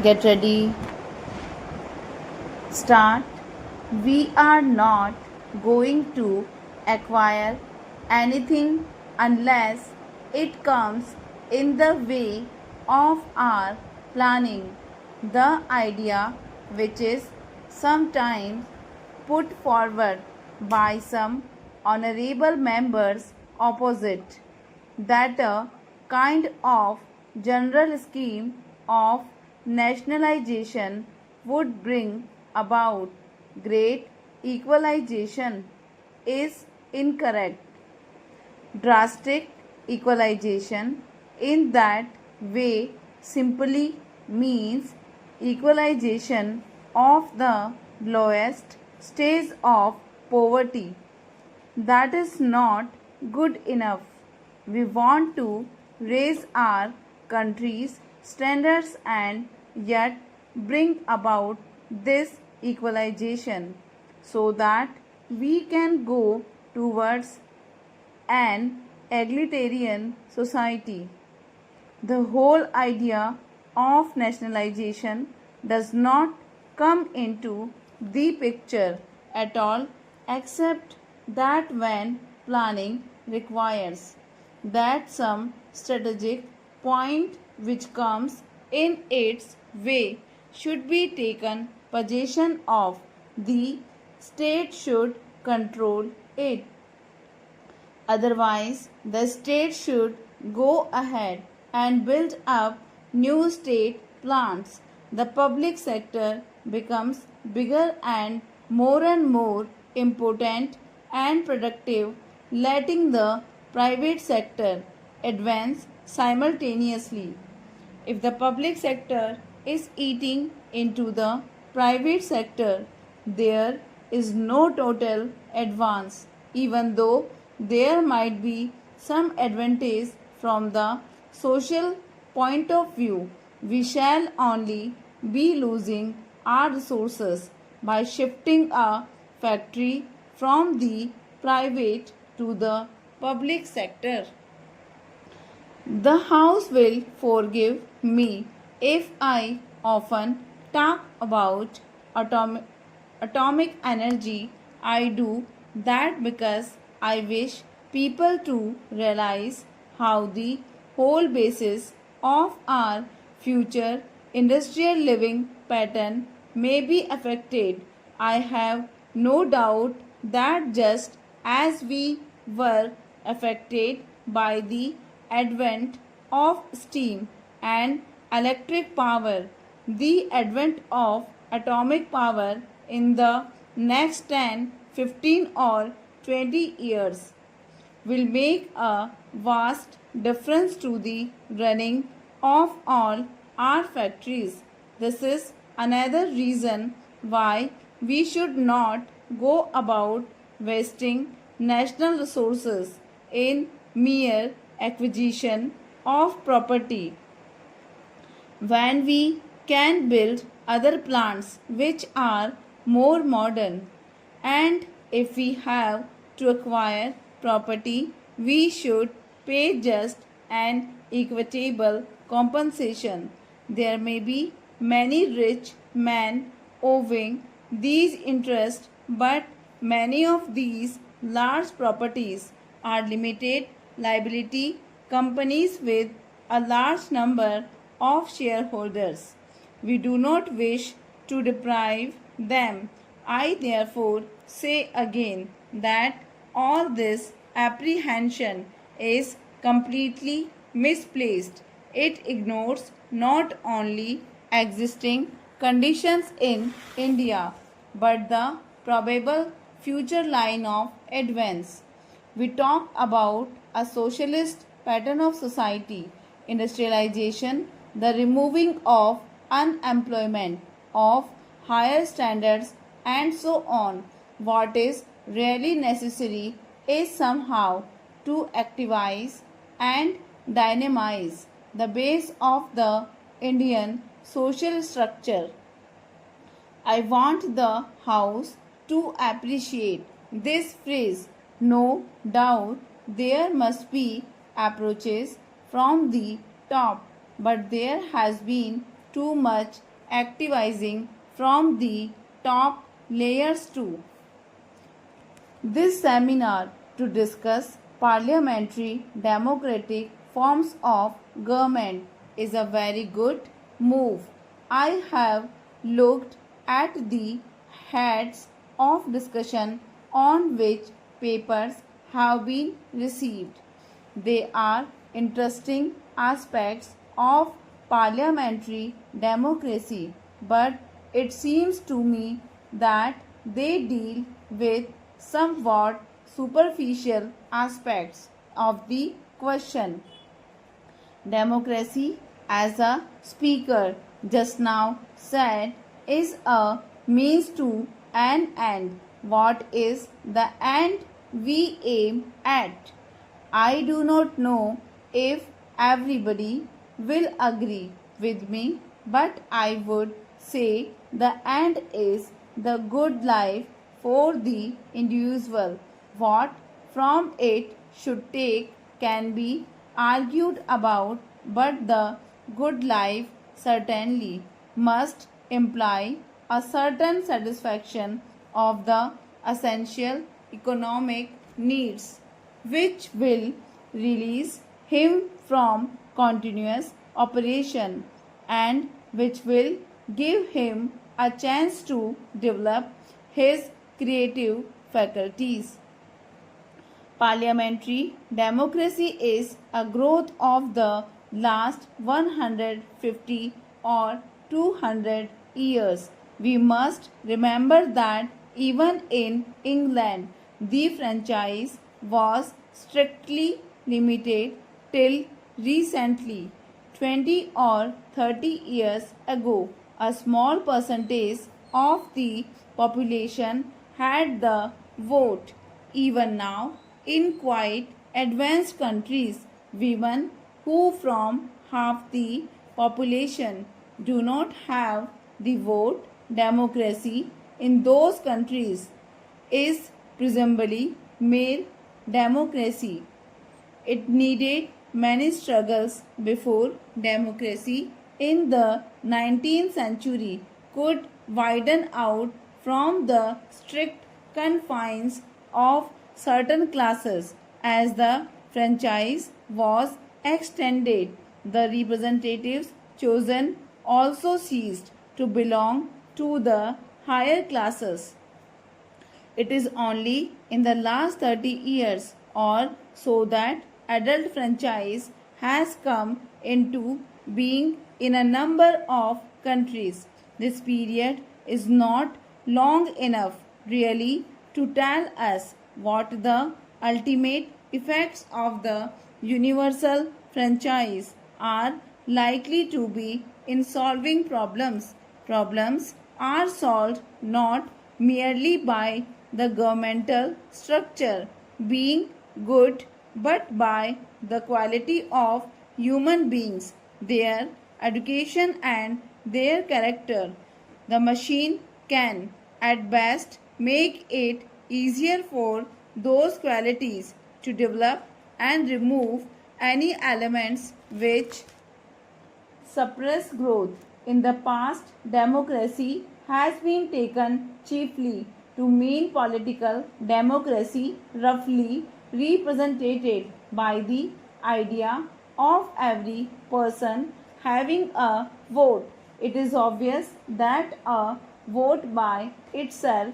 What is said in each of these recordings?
Get ready. Start. We are not going to acquire anything unless it comes in the way of our planning. The idea, which is sometimes put forward by some honorable members opposite, that a kind of general scheme of nationalization would bring about great equalization is incorrect. Drastic equalization in that way simply means equalization of the lowest stage of poverty. That is not good enough. We want to raise our country's standards and yet bring about this equalization so that we can go towards an egalitarian society. The whole idea of nationalization does not come into the picture at all, except that when planning requires that some strategic point which comes in its way should be taken possession of, the state should control it. Otherwise, the state should go ahead and build up new state plants. The public sector becomes bigger and more important and productive, letting the private sector advance simultaneously. If the public sector is eating into the private sector, there is no total advance, even though there might be some advantage from the social point of view. We shall only be losing our resources by shifting a factory from the private to the public sector. The House will forgive me if I often talk about atomic energy. I do that because I wish people to realize how the whole basis of our future industrial living pattern may be affected. I have no doubt that just as we were affected by the advent of steam and electric power, the advent of atomic power in the next 10, 15, or 20 years will make a vast difference to the running of all our factories. This is another reason why we should not go about wasting national resources in mere acquisition of property when we can build other plants which are more modern. And if we have to acquire property, we should pay just and equitable compensation. There may be many rich men owing these interests, but many of these large properties are limited liability companies with a large number of shareholders. We do not wish to deprive them. I therefore say again that all this apprehension is completely misplaced. It ignores not only existing conditions in India but the probable future line of advance. We talk about a socialist pattern of society, industrialization, the removing of unemployment, of higher standards, and so on. What is really necessary is somehow to activize and dynamize the base of the Indian social structure. I want the House to appreciate this phrase. No doubt there must be approaches from the top, but there has been too much activizing from the top layers too. This seminar to discuss parliamentary democratic forms of government is a very good move. I have looked at the heads of discussion on which papers have been received. They are interesting aspects of parliamentary democracy, but it seems to me that they deal with somewhat superficial aspects of the question. Democracy, as a speaker just now said, is a means to an end. What is the end we aim at? I do not know if everybody will agree with me, but I would say the end is the good life for the individual. What from it should take can be argued about, but the good life certainly must imply a certain satisfaction of the essential economic needs, which will release him from continuous operation and which will give him a chance to develop his creative faculties. Parliamentary democracy is a growth of the last 150 or 200 years. We must remember that even in England, the franchise was strictly limited till recently. 20 or 30 years ago, a small percentage of the population had the vote. Even now, in quite advanced countries, women who from half the population do not have the vote. Democracy in those countries is presumably male democracy. It needed many struggles before democracy in the 19th century could widen out from the strict confines of certain classes. As the franchise was extended, the representatives chosen also ceased to belong to the higher classes. It is only in the last 30 years or so that adult franchise has come into being in a number of countries. This period is not long enough really to tell us what the ultimate effects of the universal franchise are likely to be in solving problems. Problems are solved not merely by the governmental structure being good, but by the quality of human beings, their education, and their character. The machine can, at best, make it easier for those qualities to develop and remove any elements which suppress growth. In the past, democracy has been taken chiefly to mean political democracy, roughly represented by the idea of every person having a vote. It is obvious that a vote by itself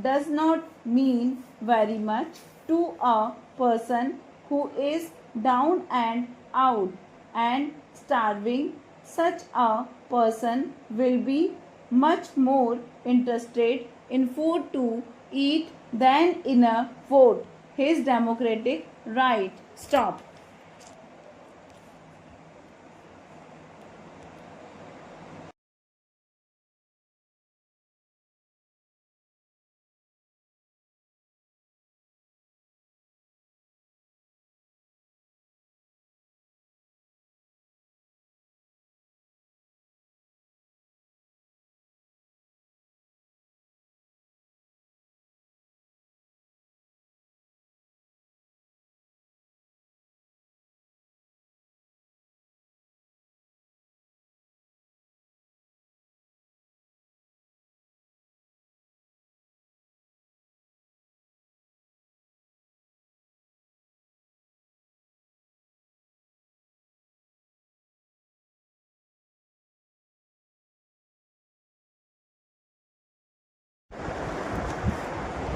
does not mean very much to a person who is down and out and starving. Such a person will be much more interested in food to eat than in a vote. His democratic right. Stop.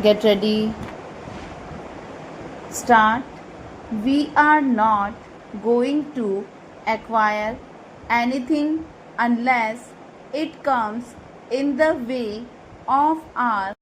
Get ready. Start. We are not going to acquire anything unless it comes in the way of our